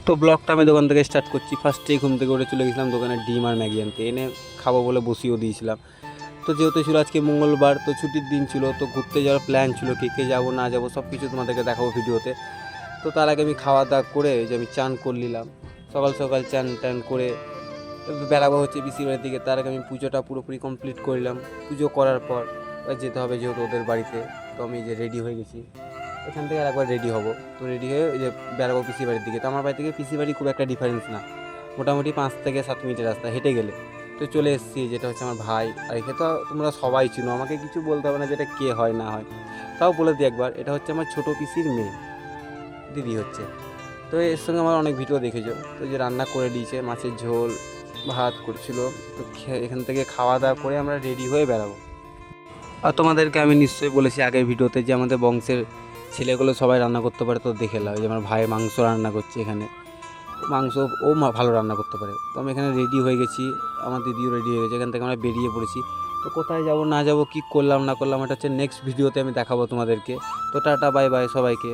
তো ব্লগটা আমি দোকান থেকে স্টার্ট করছি। ফার্স্টেই ঘুম থেকে উঠে চলে গেছিলাম দোকানে ডিম আর ম্যাগি আনতে, এনে খাবো বলে বসিয়েও দিয়েছিলাম। তো যেহেতু ছিল আজকে মঙ্গলবার, তো ছুটির দিন ছিল, তো ঘুরতে যাওয়ার প্ল্যান ছিল, কে যাবো না যাবো সব কিছু তোমাদেরকে দেখাবো ভিডিওতে। তো তার আগে আমি খাওয়া দাওয়া করে যে আমি চান করে নিলাম, সকাল সকাল চান টান করে বেড়াবো হচ্ছে পিসির বাড়ির দিকে। তার আগে আমি পুজোটা পুরোপুরি কমপ্লিট করলাম। পুজো করার পর যেতে হবে যেহেতু ওদের বাড়িতে, তো আমি যে রেডি হয়ে গেছি, এখান থেকে আর একবার রেডি হব। তো রেডি হয়ে ওই যে বেড়াবো পিসি বাড়ির দিকে। তো আমার বাড়ি থেকে পিসি বাড়ি খুব একটা ডিফারেন্স না, মোটামুটি 5 থেকে 7 মিনিটের রাস্তা হেঁটে গেলে। তো চলে এসেছি, যেটা হচ্ছে আমার ভাই। আর একে তো তোমরা সবাই চিনো, আমাকে কিছু বলতে হবে না যেটা কে হয় না হয়। তাও বলে দিই একবার, এটা হচ্ছে আমার ছোটো পিসির মেয়ে, দিদি হচ্ছে। তো এর সঙ্গে আমার অনেক ভিডিও দেখেছো। তো যে রান্না করে দিয়েছে, মাছের ঝোল ভাত করছিল। তো এখান থেকে খাওয়া দাওয়া করে আমরা রেডি হয়ে বেড়াবো। আর তোমাদেরকে আমি নিশ্চয়ই বলেছি আগের ভিডিওতে যে আমাদের বংশের ছেলেগুলো সবাই রান্না করতে পারে। তো দেখে নাও, যে আমার ভাই মাংস রান্না করছে এখানে, মাংস ও ভালো রান্না করতে পারে। তো আমি এখানে রেডি হয়ে গেছি, আমার দিদিও রেডি হয়ে গেছে, এখান থেকে আমরা বেরিয়ে পড়েছি। তো কোথায় যাব না যাব, কী করলাম না করলাম, এটা হচ্ছে নেক্সট ভিডিওতে আমি দেখাবো তোমাদেরকে। তো টাটা বাই বাই সবাইকে।